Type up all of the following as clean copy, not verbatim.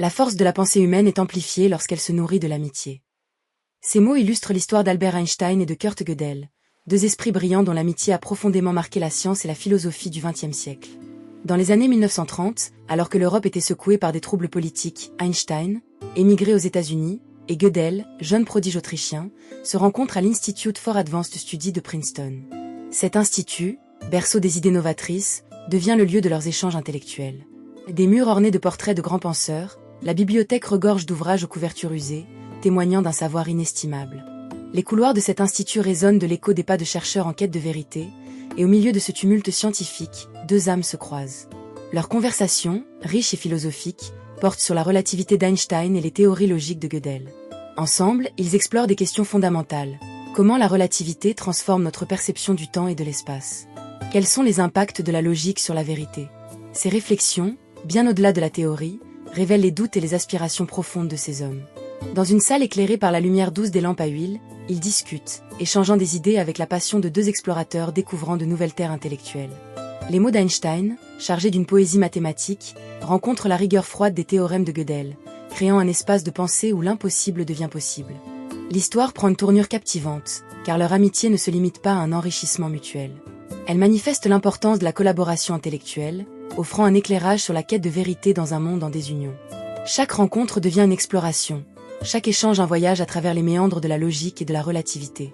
La force de la pensée humaine est amplifiée lorsqu'elle se nourrit de l'amitié. Ces mots illustrent l'histoire d'Albert Einstein et de Kurt Gödel, deux esprits brillants dont l'amitié a profondément marqué la science et la philosophie du XXe siècle. Dans les années 1930, alors que l'Europe était secouée par des troubles politiques, Einstein, émigré aux États-Unis, et Gödel, jeune prodige autrichien, se rencontrent à l'Institute for Advanced Study de Princeton. Cet institut, berceau des idées novatrices, devient le lieu de leurs échanges intellectuels. Des murs ornés de portraits de grands penseurs, la bibliothèque regorge d'ouvrages aux couvertures usées, témoignant d'un savoir inestimable. Les couloirs de cet institut résonnent de l'écho des pas de chercheurs en quête de vérité, et au milieu de ce tumulte scientifique, deux âmes se croisent. Leur conversation, riche et philosophique, porte sur la relativité d'Einstein et les théories logiques de Gödel. Ensemble, ils explorent des questions fondamentales. Comment la relativité transforme notre perception du temps et de l'espace? Quels sont les impacts de la logique sur la vérité? Ces réflexions, bien au-delà de la théorie, révèlent les doutes et les aspirations profondes de ces hommes. Dans une salle éclairée par la lumière douce des lampes à huile, ils discutent, échangeant des idées avec la passion de deux explorateurs découvrant de nouvelles terres intellectuelles. Les mots d'Einstein, chargés d'une poésie mathématique, rencontrent la rigueur froide des théorèmes de Gödel, créant un espace de pensée où l'impossible devient possible. L'histoire prend une tournure captivante, car leur amitié ne se limite pas à un enrichissement mutuel. Elle manifeste l'importance de la collaboration intellectuelle, offrant un éclairage sur la quête de vérité dans un monde en désunion. Chaque rencontre devient une exploration, chaque échange un voyage à travers les méandres de la logique et de la relativité.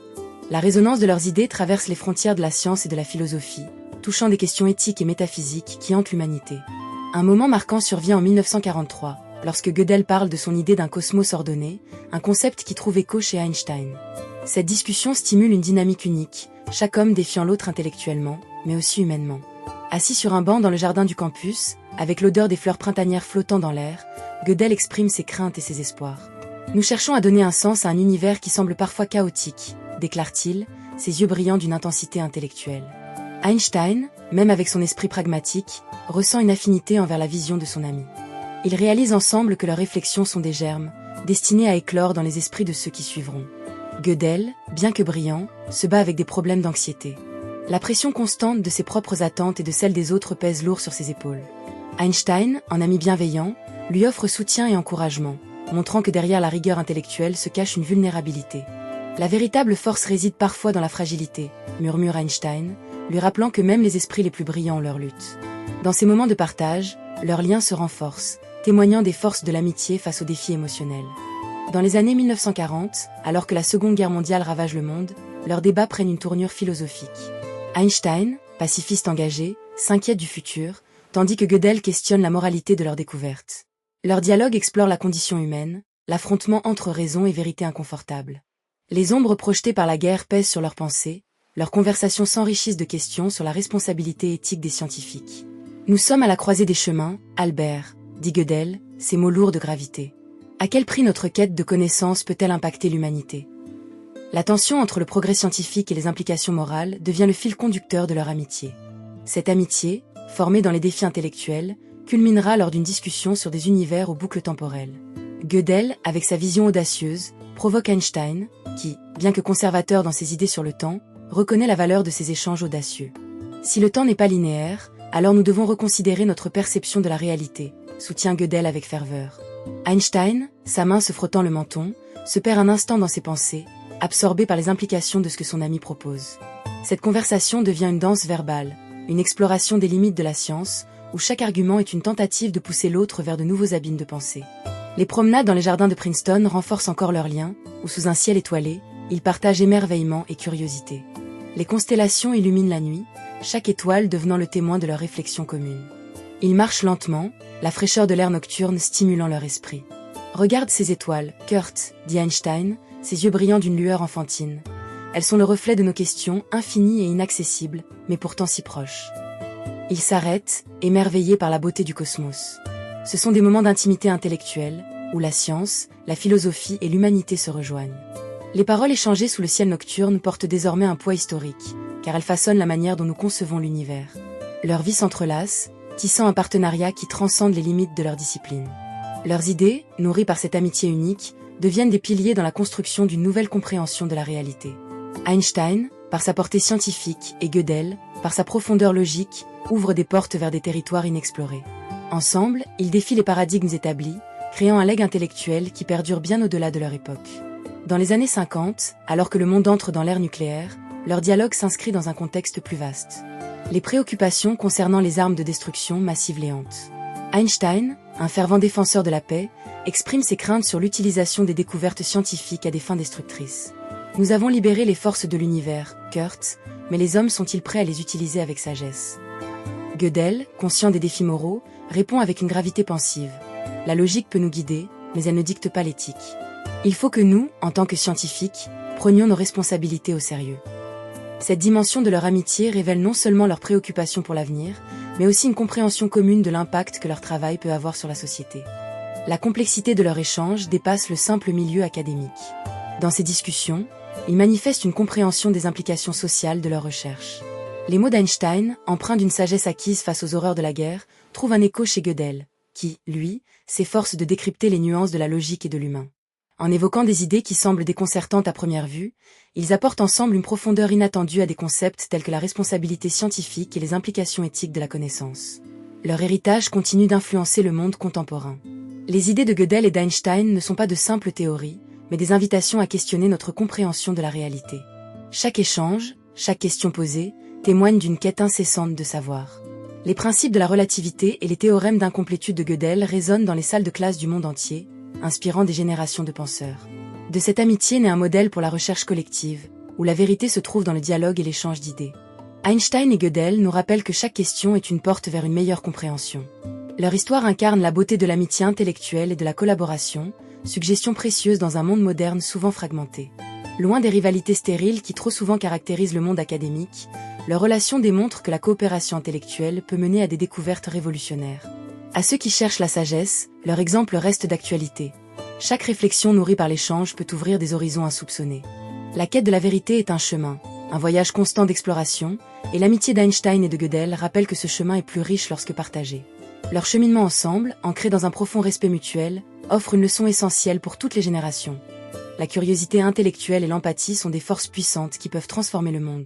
La résonance de leurs idées traverse les frontières de la science et de la philosophie, touchant des questions éthiques et métaphysiques qui hantent l'humanité. Un moment marquant survient en 1943, lorsque Gödel parle de son idée d'un cosmos ordonné, un concept qui trouve écho chez Einstein. Cette discussion stimule une dynamique unique, chaque homme défiant l'autre intellectuellement, mais aussi humainement. Assis sur un banc dans le jardin du campus, avec l'odeur des fleurs printanières flottant dans l'air, Gödel exprime ses craintes et ses espoirs. Nous cherchons à donner un sens à un univers qui semble parfois chaotique, déclare-t-il, ses yeux brillant d'une intensité intellectuelle. Einstein, même avec son esprit pragmatique, ressent une affinité envers la vision de son ami. Ils réalisent ensemble que leurs réflexions sont des germes, destinés à éclore dans les esprits de ceux qui suivront. Gödel, bien que brillant, se bat avec des problèmes d'anxiété. La pression constante de ses propres attentes et de celles des autres pèse lourd sur ses épaules. Einstein, en ami bienveillant, lui offre soutien et encouragement, montrant que derrière la rigueur intellectuelle se cache une vulnérabilité. La véritable force réside parfois dans la fragilité, murmure Einstein, lui rappelant que même les esprits les plus brillants ont leur lutte. Dans ces moments de partage, leur lien se renforce, témoignant des forces de l'amitié face aux défis émotionnels. Dans les années 1940, alors que la Seconde Guerre mondiale ravage le monde, leurs débats prennent une tournure philosophique. Einstein, pacifiste engagé, s'inquiète du futur, tandis que Gödel questionne la moralité de leurs découvertes. Leur dialogue explore la condition humaine, l'affrontement entre raison et vérité inconfortable. Les ombres projetées par la guerre pèsent sur leurs pensées, leurs conversations s'enrichissent de questions sur la responsabilité éthique des scientifiques. Nous sommes à la croisée des chemins, Albert, dit Gödel, ses mots lourds de gravité. À quel prix notre quête de connaissance peut-elle impacter l'humanité? La tension entre le progrès scientifique et les implications morales devient le fil conducteur de leur amitié. Cette amitié, formée dans les défis intellectuels, culminera lors d'une discussion sur des univers aux boucles temporelles. Gödel, avec sa vision audacieuse, provoque Einstein, qui, bien que conservateur dans ses idées sur le temps, reconnaît la valeur de ces échanges audacieux. Si le temps n'est pas linéaire, alors nous devons reconsidérer notre perception de la réalité, soutient Gödel avec ferveur. Einstein, sa main se frottant le menton, se perd un instant dans ses pensées, absorbé par les implications de ce que son ami propose. Cette conversation devient une danse verbale, une exploration des limites de la science, où chaque argument est une tentative de pousser l'autre vers de nouveaux abîmes de pensée. Les promenades dans les jardins de Princeton renforcent encore leur lien, où sous un ciel étoilé, ils partagent émerveillement et curiosité. Les constellations illuminent la nuit, chaque étoile devenant le témoin de leur réflexion commune. Ils marchent lentement, la fraîcheur de l'air nocturne stimulant leur esprit. « Regarde ces étoiles, Kurt, dit Einstein, ses yeux brillants d'une lueur enfantine. Elles sont le reflet de nos questions, infinies et inaccessibles, mais pourtant si proches. » Ils s'arrêtent, émerveillés par la beauté du cosmos. Ce sont des moments d'intimité intellectuelle, où la science, la philosophie et l'humanité se rejoignent. Les paroles échangées sous le ciel nocturne portent désormais un poids historique, car elles façonnent la manière dont nous concevons l'univers. Leurs vies s'entrelacent, tissant un partenariat qui transcende les limites de leur discipline. Leurs idées, nourries par cette amitié unique, deviennent des piliers dans la construction d'une nouvelle compréhension de la réalité. Einstein, par sa portée scientifique, et Gödel, par sa profondeur logique, ouvrent des portes vers des territoires inexplorés. Ensemble, ils défient les paradigmes établis, créant un legs intellectuel qui perdure bien au-delà de leur époque. Dans les années 50, alors que le monde entre dans l'ère nucléaire, leur dialogue s'inscrit dans un contexte plus vaste. Les préoccupations concernant les armes de destruction massive les hantent. Einstein, un fervent défenseur de la paix, exprime ses craintes sur l'utilisation des découvertes scientifiques à des fins destructrices. Nous avons libéré les forces de l'univers, Kurt, mais les hommes sont-ils prêts à les utiliser avec sagesse? Gödel, conscient des défis moraux, répond avec une gravité pensive. La logique peut nous guider, mais elle ne dicte pas l'éthique. Il faut que nous, en tant que scientifiques, prenions nos responsabilités au sérieux. Cette dimension de leur amitié révèle non seulement leurs préoccupations pour l'avenir, mais aussi une compréhension commune de l'impact que leur travail peut avoir sur la société. La complexité de leur échange dépasse le simple milieu académique. Dans ces discussions, ils manifestent une compréhension des implications sociales de leurs recherches. Les mots d'Einstein, empreints d'une sagesse acquise face aux horreurs de la guerre, trouvent un écho chez Gödel, qui, lui, s'efforce de décrypter les nuances de la logique et de l'humain. En évoquant des idées qui semblent déconcertantes à première vue, ils apportent ensemble une profondeur inattendue à des concepts tels que la responsabilité scientifique et les implications éthiques de la connaissance. Leur héritage continue d'influencer le monde contemporain. Les idées de Gödel et d'Einstein ne sont pas de simples théories, mais des invitations à questionner notre compréhension de la réalité. Chaque échange, chaque question posée, témoigne d'une quête incessante de savoir. Les principes de la relativité et les théorèmes d'incomplétude de Gödel résonnent dans les salles de classe du monde entier, inspirant des générations de penseurs. De cette amitié naît un modèle pour la recherche collective, où la vérité se trouve dans le dialogue et l'échange d'idées. Einstein et Gödel nous rappellent que chaque question est une porte vers une meilleure compréhension. Leur histoire incarne la beauté de l'amitié intellectuelle et de la collaboration, suggestion précieuse dans un monde moderne souvent fragmenté. Loin des rivalités stériles qui trop souvent caractérisent le monde académique, leur relation démontre que la coopération intellectuelle peut mener à des découvertes révolutionnaires. À ceux qui cherchent la sagesse, leur exemple reste d'actualité. Chaque réflexion nourrie par l'échange peut ouvrir des horizons insoupçonnés. La quête de la vérité est un chemin, un voyage constant d'exploration, et l'amitié d'Einstein et de Gödel rappelle que ce chemin est plus riche lorsque partagé. Leur cheminement ensemble, ancré dans un profond respect mutuel, offre une leçon essentielle pour toutes les générations. La curiosité intellectuelle et l'empathie sont des forces puissantes qui peuvent transformer le monde.